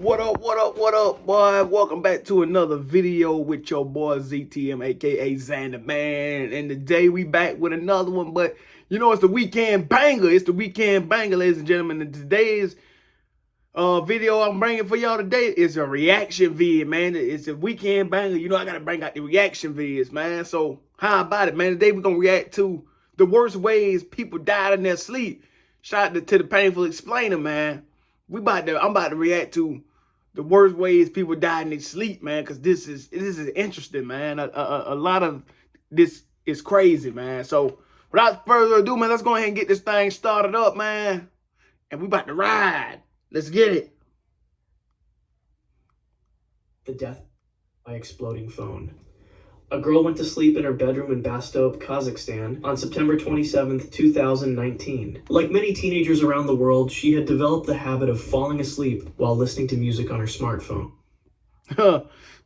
What up, boy? Welcome back to another video with your boy ZTM, aka Xander, man. And today we back with another one, but you know it's the weekend banger. It's the weekend banger, ladies and gentlemen. And today's video I'm bringing for y'all today is a reaction vid, man. It's a weekend banger. You know I gotta bring out the reaction vids, man. So how about it, man? Today we're gonna react to the worst ways people died in their sleep. Shout out to the Painful Explainer, man. I'm about to react to the worst ways people die in their sleep, man, because this is interesting, man. A lot of this is crazy, man. So without further ado, man, let's go ahead and get this thing started up, man. And we about to ride. Let's get it. The death by exploding phone. A girl went to sleep in her bedroom in Bastov, Kazakhstan on September 27, 2019. Like many teenagers around the world, she had developed the habit of falling asleep while listening to music on her smartphone.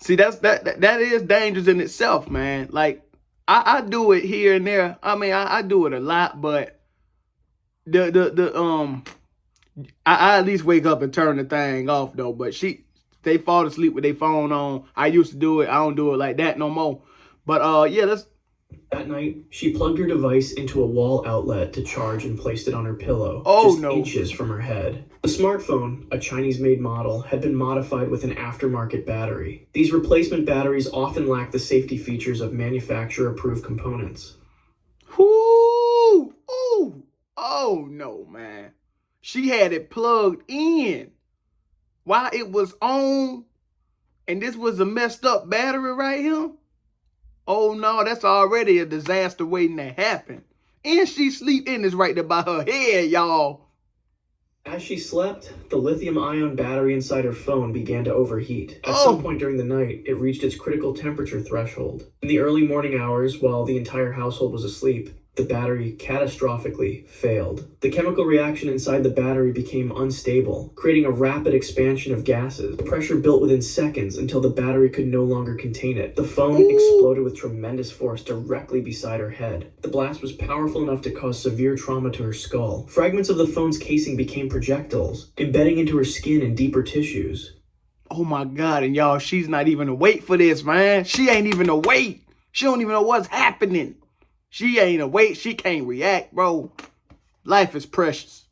See, that is dangerous in itself, man. Like, I do it here and there. I mean, I do it a lot, but I at least wake up and turn the thing off though. But they fall asleep with their phone on. I used to do it. I don't do it like that no more. But yeah, let's. That night, she plugged her device into a wall outlet to charge and placed it on her pillow, just inches from her head. The smartphone, a Chinese-made model, had been modified with an aftermarket battery. These replacement batteries often lack the safety features of manufacturer-approved components. Ooh, oh no, man. She had it plugged in while it was on, and this was a messed up battery right here. Oh no, that's already a disaster waiting to happen. And she sleep in this right there by her head, y'all. As she slept, the lithium-ion battery inside her phone began to overheat. At some point during the night, it reached its critical temperature threshold. In the early morning hours, while the entire household was asleep, the battery catastrophically failed. The chemical reaction inside the battery became unstable, creating a rapid expansion of gases. The pressure built within seconds until the battery could no longer contain it. The phone exploded with tremendous force directly beside her head. The blast was powerful enough to cause severe trauma to her skull. Fragments of the phone's casing became projectiles, embedding into her skin and deeper tissues. Oh my God, and y'all, she's not even awake for this, man. She ain't even awake. She don't even know what's happening. She ain't awake. She can't react, bro. Life is precious.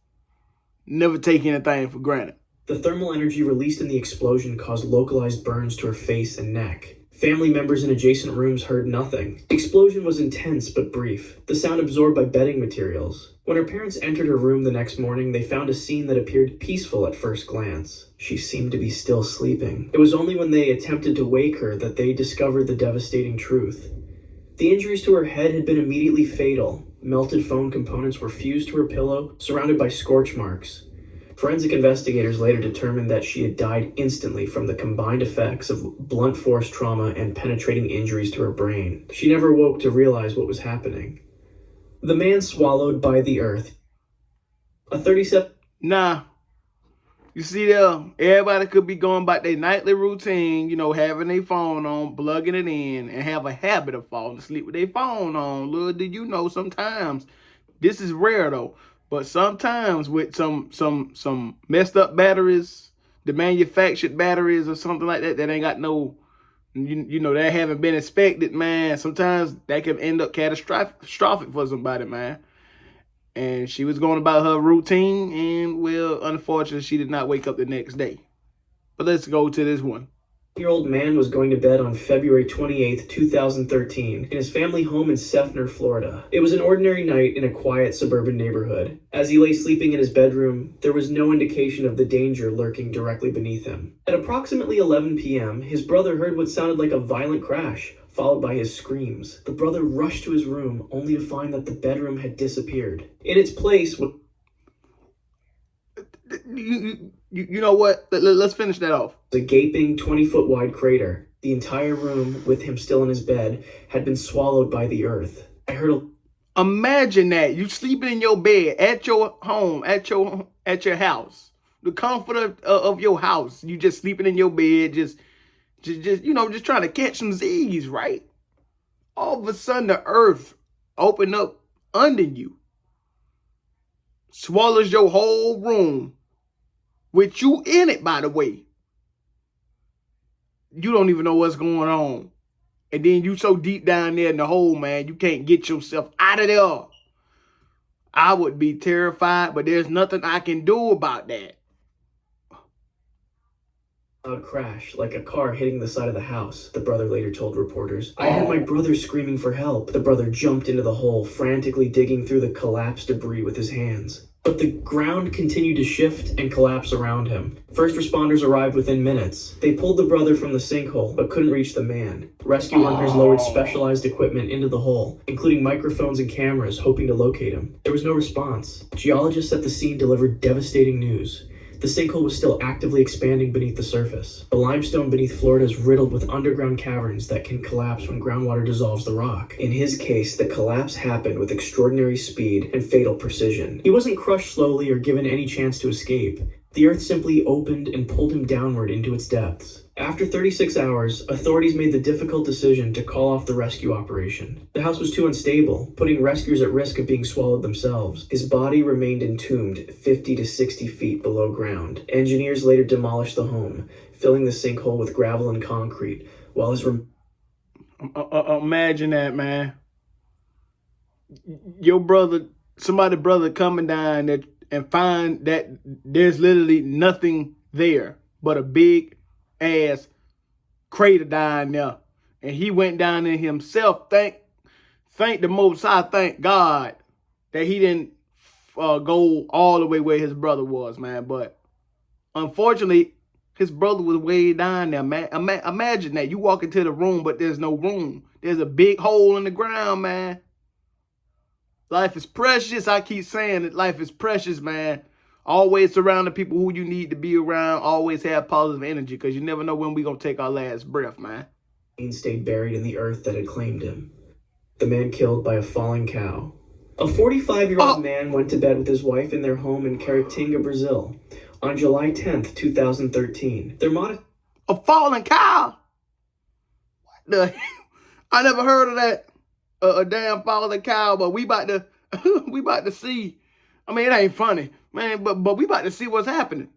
Never take anything for granted. The thermal energy released in the explosion caused localized burns to her face and neck. Family members in adjacent rooms heard nothing. The explosion was intense but brief, the sound absorbed by bedding materials. When her parents entered her room the next morning, they found a scene that appeared peaceful at first glance. She seemed to be still sleeping. It was only when they attempted to wake her that they discovered the devastating truth. The injuries to her head had been immediately fatal. Melted phone components were fused to her pillow, surrounded by scorch marks. Forensic investigators later determined that she had died instantly from the combined effects of blunt force trauma and penetrating injuries to her brain. She never woke to realize what was happening. The man swallowed by the earth. A 37... Nah. You see there, everybody could be going about their nightly routine, you know, having their phone on, plugging it in, and have a habit of falling asleep with their phone on. Little did you know, sometimes, this is rare though, but sometimes with some messed up batteries, the manufactured batteries or something like that, that ain't got no, you know, that haven't been inspected, man, sometimes that can end up catastrophic for somebody, man. And she was going about her routine, and well, unfortunately, she did not wake up the next day. But let's go to this one. Year-old man was going to bed on February 28, 2013, in his family home in Seffner, Florida. It was an ordinary night in a quiet suburban neighborhood. As he lay sleeping in his bedroom, there was no indication of the danger lurking directly beneath him. At approximately 11 p.m., his brother heard what sounded like a violent crash, followed by his screams. The brother rushed to his room, only to find that the bedroom had disappeared. In its place was... You know what? Let's finish that off. A gaping 20-foot wide crater. The entire room, with him still in his bed, had been swallowed by the earth. I heard a... Imagine that. You sleeping in your bed, at your home, at your house. The comfort of your house. You just sleeping in your bed, just you know, just trying to catch some Z's, right? All of a sudden, the earth opened up under you. Swallows your whole room. With you in it, by the way. you don't even know what's going on. And then you so deep down there in the hole, man, you can't get yourself out of there. I would be terrified, but there's nothing I can do about that. Loud crash, like a car hitting the side of the house, the brother later told reporters. I heard my brother screaming for help. The brother jumped into the hole, frantically digging through the collapsed debris with his hands. But the ground continued to shift and collapse around him. First responders arrived within minutes. They pulled the brother from the sinkhole, but couldn't reach the man. Rescue workers lowered specialized equipment into the hole, including microphones and cameras, hoping to locate him. There was no response. Geologists at the scene delivered devastating news. The sinkhole was still actively expanding beneath the surface. The limestone beneath Florida is riddled with underground caverns that can collapse when groundwater dissolves the rock. In his case, the collapse happened with extraordinary speed and fatal precision. He wasn't crushed slowly or given any chance to escape. The earth simply opened and pulled him downward into its depths. After 36 hours, authorities made the difficult decision to call off the rescue operation. The house was too unstable, putting rescuers at risk of being swallowed themselves. His body remained entombed 50 to 60 feet below ground. Engineers later demolished the home, filling the sinkhole with gravel and concrete, while his Imagine that, man. Your brother, somebody brother coming down that and find that there's literally nothing there but a big ass crater down there. And he went down there himself. Thank the Most High, thank God that he didn't go all the way where his brother was, man. But unfortunately, his brother was way down there, man. Imagine that. You walk into the room, but there's no room. There's a big hole in the ground, man. Life is precious. I keep saying that life is precious, man. Always surround the people who you need to be around. Always have positive energy, because you never know when we're going to take our last breath, man. He stayed buried in the earth that had claimed him. The man killed by a falling cow. A 45-year-old man went to bed with his wife in their home in Caratinga, Brazil, on July 10th, 2013. A falling cow? What the? I never heard of that. A damn falling cow, but we about to we about to see. I mean, it ain't funny, man, but we about to see what's happening.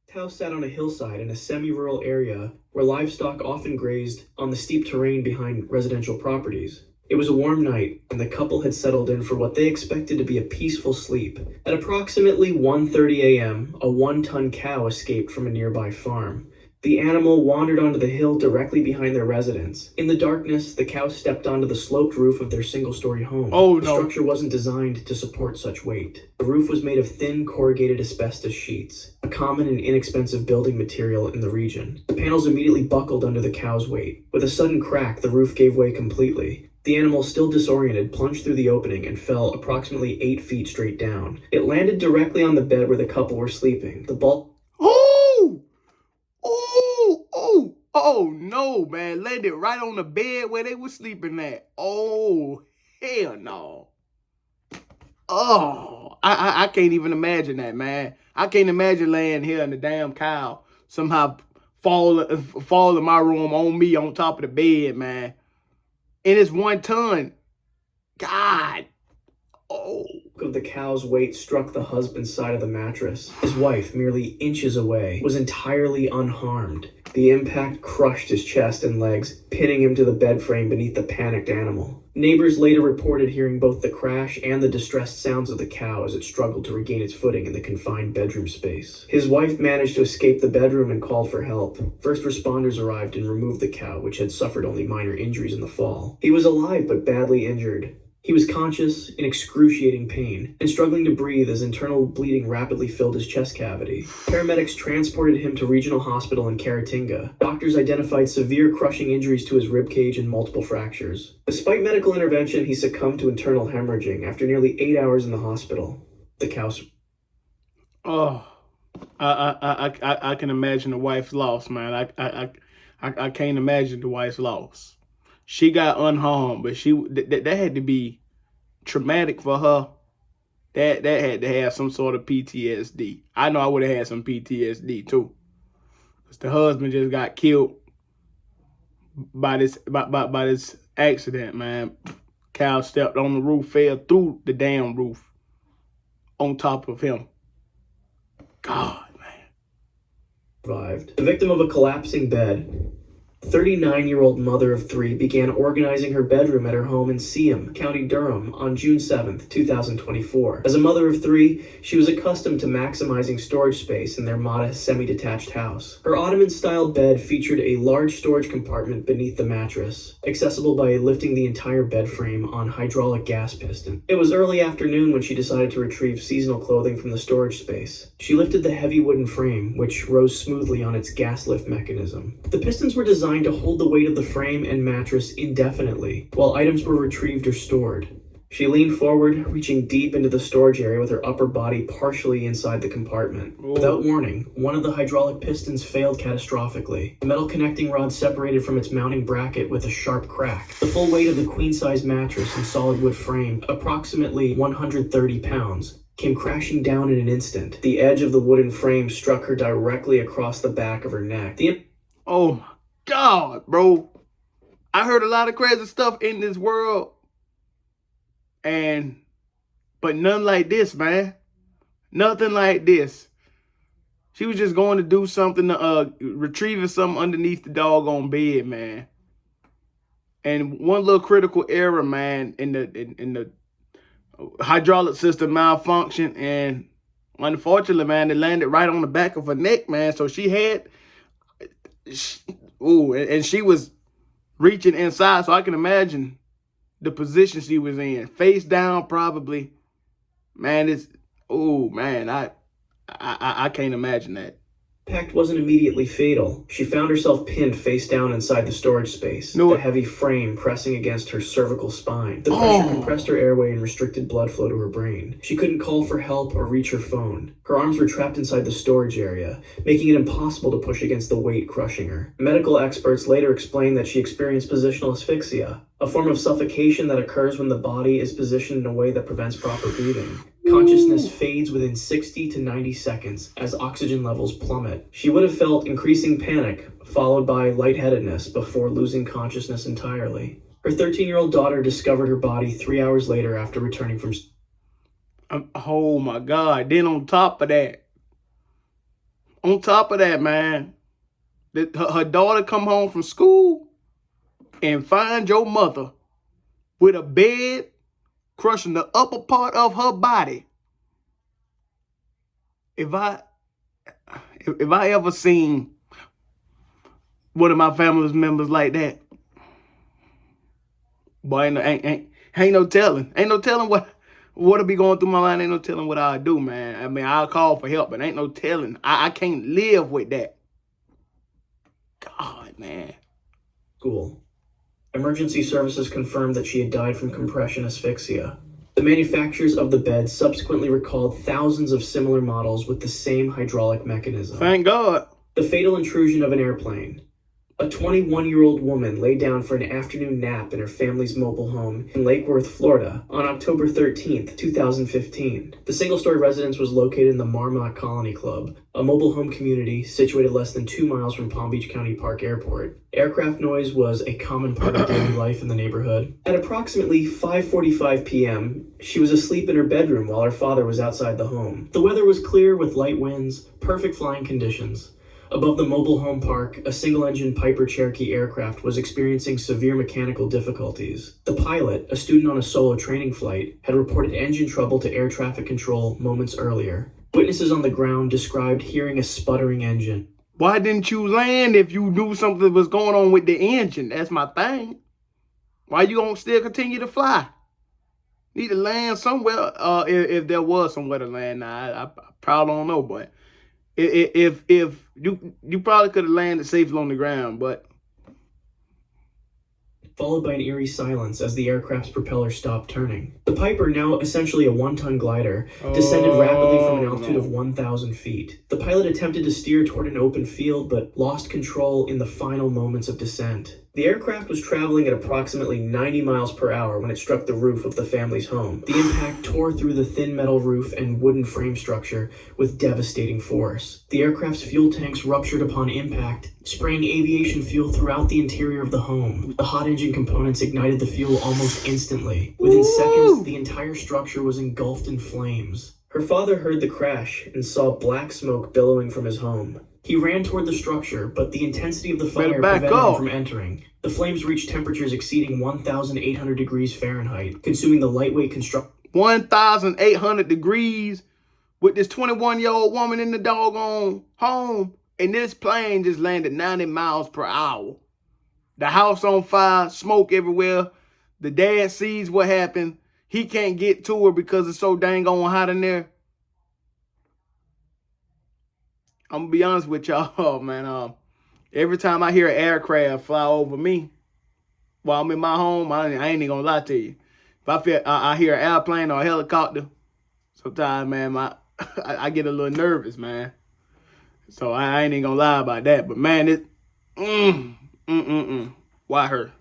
The house sat on a hillside in a semi-rural area where livestock often grazed on the steep terrain behind residential properties. It was a warm night, and the couple had settled in for what they expected to be a peaceful sleep. At approximately 1:30 a.m., a 1-ton cow escaped from a nearby farm. The animal wandered onto the hill directly behind their residence. In the darkness, the cow stepped onto the sloped roof of their single-story home. Oh, The no. structure wasn't designed to support such weight. The roof was made of thin, corrugated asbestos sheets, a common and inexpensive building material in the region. The panels immediately buckled under the cow's weight. With a sudden crack, the roof gave way completely. The animal, still disoriented, plunged through the opening and fell approximately 8 feet straight down. It landed directly on the bed where the couple were sleeping. The bulk... Oh no, man. Landed right on the bed where they were sleeping at. Oh, hell no. Oh, I can't even imagine that, man. I can't imagine laying here in the damn cow somehow fall in my room on me on top of the bed, man. And it's 1 ton. God. Oh. of the cow's weight struck the husband's side of the mattress. His wife, merely inches away, was entirely unharmed. The impact crushed his chest and legs, pinning him to the bed frame beneath the panicked animal. Neighbors later reported hearing both the crash and the distressed sounds of the cow as it struggled to regain its footing in the confined bedroom space. His wife managed to escape the bedroom and called for help. First responders arrived and removed the cow, which had suffered only minor injuries in the fall. He was alive but badly injured. He was conscious, in excruciating pain, and struggling to breathe as internal bleeding rapidly filled his chest cavity. Paramedics transported him to regional hospital in Caratinga. Doctors identified severe crushing injuries to his ribcage and multiple fractures. Despite medical intervention, he succumbed to internal hemorrhaging after nearly 8 hours in the hospital. The cow... Oh, I can imagine the wife's loss, man. I can't imagine the wife's loss. She got unharmed, but that had to be traumatic for her. That had to have some sort of PTSD. I know I would have had some PTSD too, because the husband just got killed by this accident, man. Cow stepped on the roof, fell through the damn roof on top of him. God, man. Survived. The victim of a collapsing bed. 39-year-old mother of three began organizing her bedroom at her home in Seaham, County Durham, on June 7, 2024. As a mother of three, she was accustomed to maximizing storage space in their modest, semi-detached house. Her Ottoman-style bed featured a large storage compartment beneath the mattress, accessible by lifting the entire bed frame on hydraulic gas piston. It was early afternoon when she decided to retrieve seasonal clothing from the storage space. She lifted the heavy wooden frame, which rose smoothly on its gas lift mechanism. The pistons were designed to hold the weight of the frame and mattress indefinitely, while items were retrieved or stored. She leaned forward, reaching deep into the storage area with her upper body partially inside the compartment. Without warning, one of the hydraulic pistons failed catastrophically. The metal connecting rod separated from its mounting bracket with a sharp crack. The full weight of the queen-size mattress and solid wood frame, approximately 130 pounds, came crashing down in an instant. The edge of the wooden frame struck her directly across the back of her neck. Oh my God, bro. I heard a lot of crazy stuff in this world. But none like this, man. Nothing like this. She was just going to do something, retrieving something underneath the doggone bed, man. And one little critical error, man, in the hydraulic system malfunctioned, and unfortunately, man, it landed right on the back of her neck, man. So she had, and she was reaching inside, so I can imagine the position she was in, face down, probably. Man, I can't imagine that. Impact wasn't immediately fatal. She found herself pinned face down inside the storage space, the heavy frame pressing against her cervical spine. The pressure compressed her airway and restricted blood flow to her brain. She couldn't call for help or reach her phone. Her arms were trapped inside the storage area, making it impossible to push against the weight crushing her. Medical experts later explained that she experienced positional asphyxia, a form of suffocation that occurs when the body is positioned in a way that prevents proper breathing. Consciousness fades within 60 to 90 seconds as oxygen levels plummet. She would have felt increasing panic, followed by lightheadedness before losing consciousness entirely. Her 13-year-old daughter discovered her body 3 hours later after returning from... Oh my God. Then on top of that, man, her daughter come home from school and find your mother with a bed crushing the upper part of her body. If I ever seen one of my family's members like that, boy, ain't no telling. Ain't no telling what'll be going through my mind. Ain't no telling what I'll do, man. I mean, I'll call for help, but ain't no telling. I can't live with that. God, man. School. Emergency services confirmed that she had died from compression asphyxia. The manufacturers of the bed subsequently recalled thousands of similar models with the same hydraulic mechanism. Thank God. The fatal intrusion of an airplane. A 21-year-old woman lay down for an afternoon nap in her family's mobile home in Lake Worth, Florida, on October 13, 2015. The single-story residence was located in the Marmot Colony Club, a mobile home community situated less than 2 miles from Palm Beach County Park Airport. Aircraft noise was a common part of daily life in the neighborhood. At approximately 5:45 p.m., she was asleep in her bedroom while her father was outside the home. The weather was clear with light winds, perfect flying conditions. Above the mobile home park, a single-engine Piper Cherokee aircraft was experiencing severe mechanical difficulties. The pilot, a student on a solo training flight, had reported engine trouble to air traffic control moments earlier. Witnesses on the ground described hearing a sputtering engine. Why didn't you land if you knew something was going on with the engine? That's my thing. Why you gonna still continue to fly? Need to land somewhere, if there was somewhere to land. Now, I probably don't know, but if you probably could have landed safely on the ground, but... Followed by an eerie silence as the aircraft's propeller stopped turning. The Piper, now essentially a 1-ton glider, descended rapidly from an altitude of 1,000 feet. The pilot attempted to steer toward an open field, but lost control in the final moments of descent. The aircraft was traveling at approximately 90 miles per hour when it struck the roof of the family's home. The impact tore through the thin metal roof and wooden frame structure with devastating force. The aircraft's fuel tanks ruptured upon impact, spraying aviation fuel throughout the interior of the home. The hot engine components ignited the fuel almost instantly. Within seconds, the entire structure was engulfed in flames. Her father heard the crash and saw black smoke billowing from his home. He ran toward the structure, but the intensity of the Better fire back prevented him up. from entering. The flames reached temperatures exceeding 1,800 degrees Fahrenheit, consuming the lightweight construction 1,800 degrees with this 21-year-old woman in the doggone home. And this plane just landed 90 miles per hour. The house on fire, smoke everywhere. The dad sees what happened. He can't get to her because it's so dang on hot in there. I'm gonna be honest with y'all, man. Every time I hear an aircraft fly over me while I'm in my home, I ain't even gonna lie to you. If I hear an airplane or a helicopter, sometimes, man, I get a little nervous, man. So I ain't even gonna lie about that. But man, why her?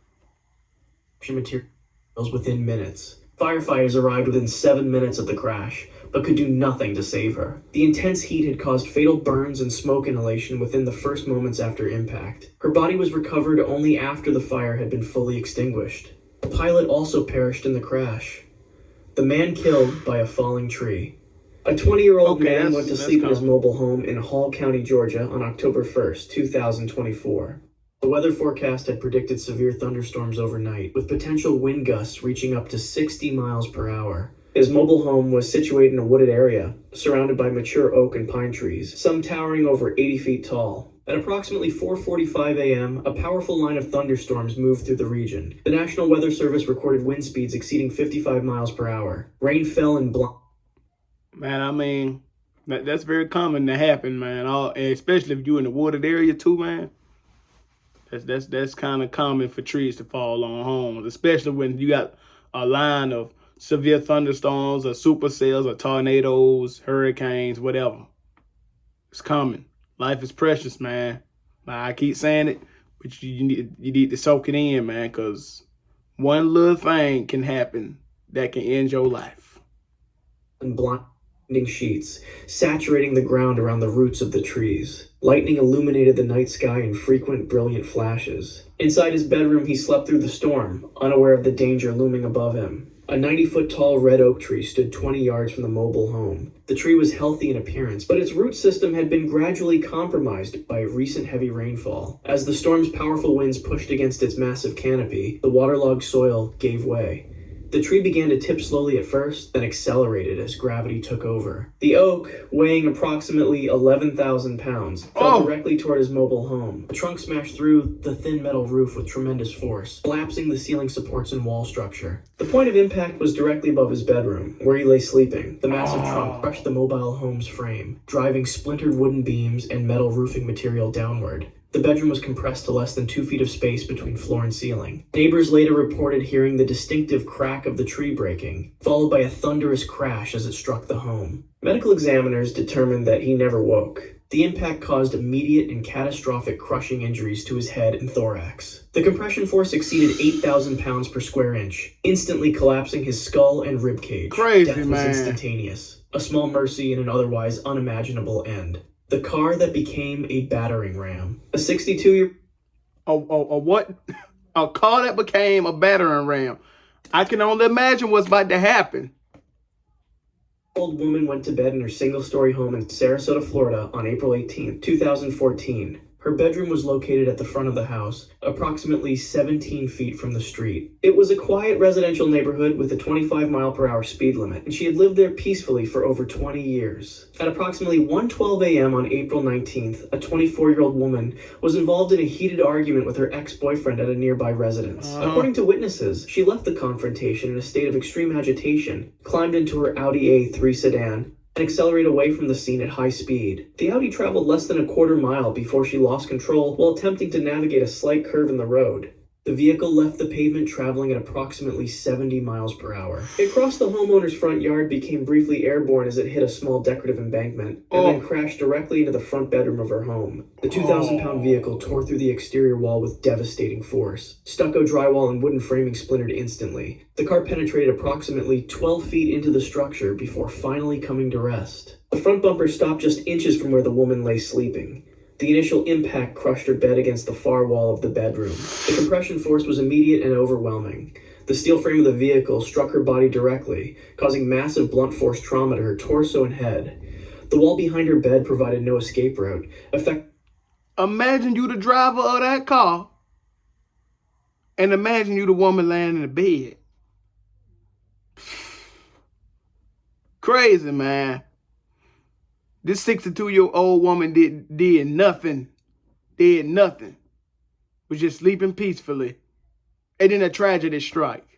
materials within minutes. Firefighters arrived within 7 minutes of the crash, but could do nothing to save her. The intense heat had caused fatal burns and smoke inhalation within the first moments after impact. Her body was recovered only after the fire had been fully extinguished. The pilot also perished in the crash. The man killed by a falling tree. A 20-year-old man went to sleep in his mobile home in Hall County, Georgia on October 1st, 2024. The weather forecast had predicted severe thunderstorms overnight, with potential wind gusts reaching up to 60 miles per hour. His mobile home was situated in a wooded area, surrounded by mature oak and pine trees, some towering over 80 feet tall. At approximately 4:45 a.m., a powerful line of thunderstorms moved through the region. The National Weather Service recorded wind speeds exceeding 55 miles per hour. Rain fell in Man, I mean, that's very common to happen, man. Especially if you're in the wooded area too, man. That's kind of common for trees to fall on homes, especially when you got a line of severe thunderstorms or supercells or tornadoes, hurricanes, whatever. It's common. Life is precious, man. I keep saying it, but you need to soak it in, man, because one little thing can happen that can end your life. And blinding sheets, saturating the ground around the roots of the trees. Lightning illuminated the night sky in frequent, brilliant flashes. Inside his bedroom, he slept through the storm, unaware of the danger looming above him. A 90-foot-tall red oak tree stood 20 yards from the mobile home. The tree was healthy in appearance, but its root system had been gradually compromised by recent heavy rainfall. As the storm's powerful winds pushed against its massive canopy, the waterlogged soil gave way. The tree began to tip slowly at first, then accelerated as gravity took over. The oak, weighing approximately 11,000 pounds, fell directly toward his mobile home. The trunk smashed through the thin metal roof with tremendous force, collapsing the ceiling supports and wall structure. The point of impact was directly above his bedroom, where he lay sleeping. The massive trunk crushed the mobile home's frame, driving splintered wooden beams and metal roofing material downward. The bedroom was compressed to less than 2 feet of space between floor and ceiling. Neighbors later reported hearing the distinctive crack of the tree breaking, followed by a thunderous crash as it struck the home. Medical examiners determined that he never woke. The impact caused immediate and catastrophic crushing injuries to his head and thorax. The compression force exceeded 8,000 pounds per square inch, instantly collapsing his skull and ribcage. Crazy, Death was instantaneous, a small mercy in an otherwise unimaginable end. The car that became a battering ram. A 62-year... what? A car that became a battering ram. I can only imagine what's about to happen. Old woman went to bed in her single-story home in Sarasota, Florida on April 18, 2014. Her bedroom was located at the front of the house, approximately 17 feet from the street. It was a quiet residential neighborhood with a 25-mile-per-hour speed limit, and she had lived there peacefully for over 20 years. At approximately 1:12 a.m. on April 19th, a 24-year-old woman was involved in a heated argument with her ex-boyfriend at a nearby residence. According to witnesses, she left the confrontation in a state of extreme agitation, climbed into her Audi A3 sedan, and accelerated away from the scene at high speed. The Audi traveled less than a quarter mile before she lost control while attempting to navigate a slight curve in the road. The vehicle left the pavement traveling at approximately 70 miles per hour. It crossed the homeowner's front yard, became briefly airborne as it hit a small decorative embankment, and then crashed directly into the front bedroom of her home. The 2,000-pound vehicle tore through the exterior wall with devastating force. Stucco drywall and wooden framing splintered instantly. The car penetrated approximately 12 feet into the structure before finally coming to rest. The front bumper stopped just inches from where the woman lay sleeping. The initial impact crushed her bed against the far wall of the bedroom. The compression force was immediate and overwhelming. The steel frame of the vehicle struck her body directly, causing massive blunt force trauma to her torso and head. The wall behind her bed provided no escape route, Imagine you the driver of that car, and imagine you the woman laying in the bed. Crazy, man. This 62-year-old woman did nothing. Did nothing. Was just sleeping peacefully. And then a tragedy strike.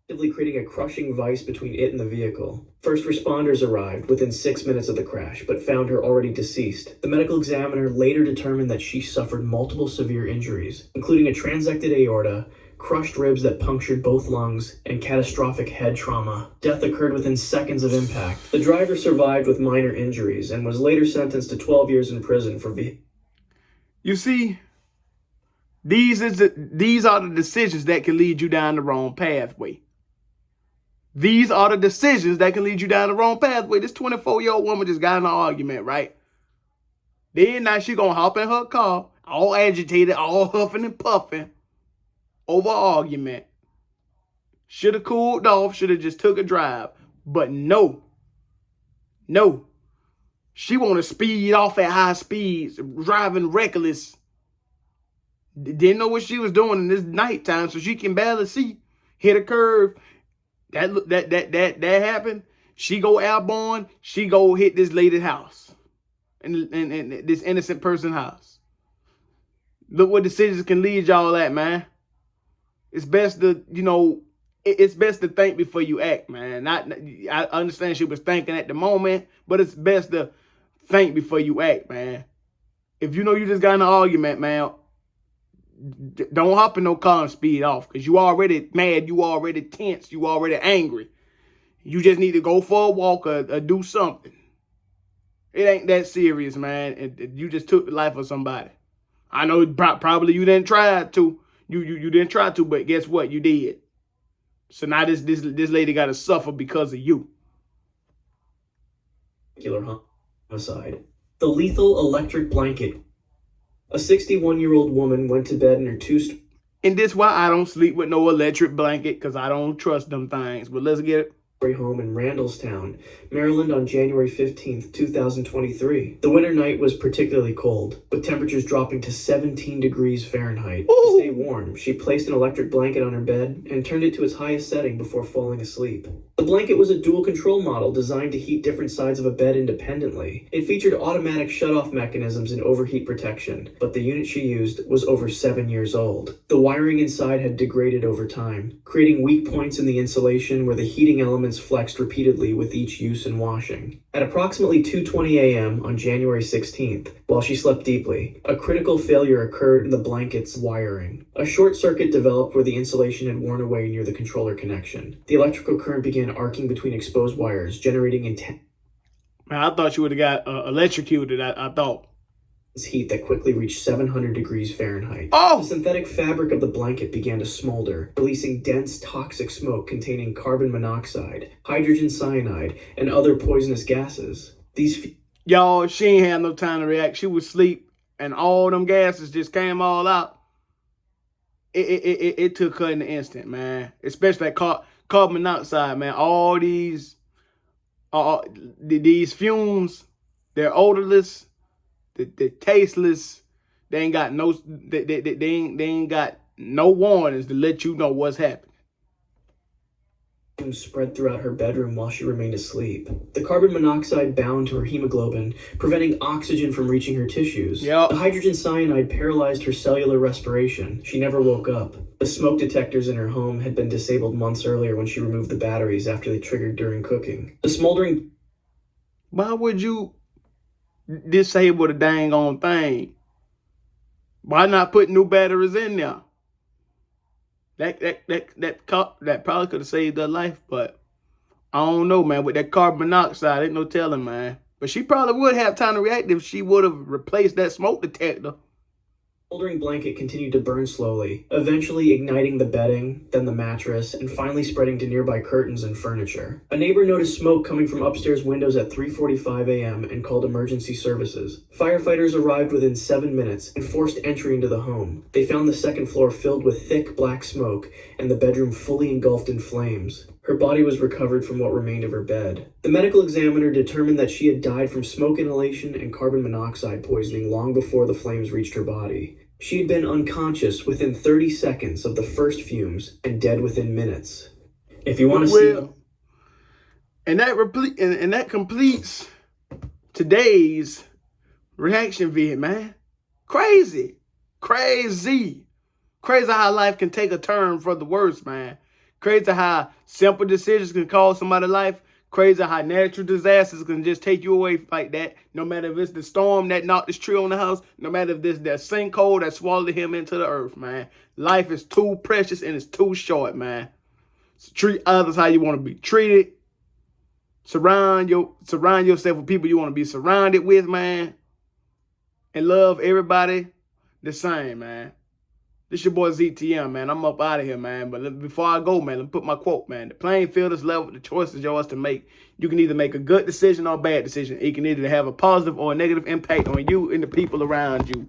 Creating a crushing vice between it and the vehicle. First responders arrived within 6 minutes of the crash, but found her already deceased. The medical examiner later determined that she suffered multiple severe injuries, including a transected aorta, crushed ribs that punctured both lungs, and catastrophic head trauma. Death occurred within seconds of impact. The driver survived with minor injuries and was later sentenced to 12 years in prison for You see, these are the decisions that can lead you down the wrong pathway. These are the decisions that can lead you down the wrong pathway. This 24-year-old woman just got in an argument, right? Then now she gonna hop in her car, all agitated, all huffing and puffing, over argument. Should have cooled off, should have just took a drive. But no. She want to speed off at high speeds, driving reckless. Didn't know what she was doing in this nighttime, so she can barely see. Hit a curve. That happened. She go airborne. She go hit this lady's house, and this innocent person's house. Look what decisions can lead y'all at, man. It's best to, it's best to think before you act, man. I understand she was thinking at the moment, but it's best to think before you act, man. If you know you just got in an argument, man, don't hop in no car and speed off, because you already mad, you already tense, you already angry. You just need to go for a walk or do something. It ain't that serious, man. You just took the life of somebody. I know probably you didn't try to. You didn't try to, but guess what? You did. So now this lady got to suffer because of you. Homicide. The lethal electric blanket. A 61-year-old woman went to bed in her And this why I don't sleep with no electric blanket, because I don't trust them things. But let's get it. Home in Randallstown, Maryland on January 15th, 2023. The winter night was particularly cold, with temperatures dropping to 17 degrees Fahrenheit. Ooh. To stay warm, she placed an electric blanket on her bed and turned it to its highest setting before falling asleep. The blanket was a dual control model designed to heat different sides of a bed independently. It featured automatic shutoff mechanisms and overheat protection, but the unit she used was over 7 years old. The wiring inside had degraded over time, creating weak points in the insulation where the heating elements flexed repeatedly with each use and washing. At approximately 2:20 a.m. on January 16th, while she slept deeply, a critical failure occurred in the blanket's wiring. A short circuit developed where the insulation had worn away near the controller connection. The electrical current began arcing between exposed wires, generating intense Man, I thought you would have got electrocuted. I thought. Heat that quickly reached 700 degrees Fahrenheit. Oh! The synthetic fabric of the blanket began to smolder, releasing dense toxic smoke containing carbon monoxide, hydrogen cyanide, and other poisonous gases. Y'all, she ain't had no time to react. She was asleep, and all them gases just came all out. It took her in an instant, man. Especially that carbon monoxide, man. All these fumes, they're odorless. They're tasteless. They ain't got no. They ain't got no warnings to let you know what's happening. Spread throughout her bedroom while she remained asleep. The carbon monoxide bound to her hemoglobin, preventing oxygen from reaching her tissues. Yep. The hydrogen cyanide paralyzed her cellular respiration. She never woke up. The smoke detectors in her home had been disabled months earlier when she removed the batteries after they triggered during cooking. The smoldering. Why would you disable the dang on thing? Why not put new batteries in there? That probably could have saved her life, but I don't know, man. With that carbon monoxide, ain't no telling, man. But she probably would have time to react if she would have replaced that smoke detector. The smoldering blanket continued to burn slowly, eventually igniting the bedding, then the mattress, and finally spreading to nearby curtains and furniture. A neighbor noticed smoke coming from upstairs windows at 3:45 a.m. and called emergency services. Firefighters arrived within 7 minutes and forced entry into the home. They found the second floor filled with thick black smoke and the bedroom fully engulfed in flames. Her body was recovered from what remained of her bed. The medical examiner determined that she had died from smoke inhalation and carbon monoxide poisoning long before the flames reached her body. She had been unconscious within 30 seconds of the first fumes and dead within minutes. If you want to see... And that completes today's reaction vid, man. Crazy. Crazy how life can take a turn for the worse, man. Crazy how simple decisions can cost somebody's life. Crazy how natural disasters can just take you away like that. No matter if it's the storm that knocked this tree on the house, no matter if this that sinkhole that swallowed him into the earth, man. Life is too precious and it's too short, man. So treat others how you want to be treated. Surround yourself with people you want to be surrounded with, man. And love everybody the same, man. This your boy ZTM, man. I'm up out of here, man. But before I go, man, let me put my quote, man. The playing field is level. The choice is yours to make. You can either make a good decision or a bad decision. It can either have a positive or a negative impact on you and the people around you.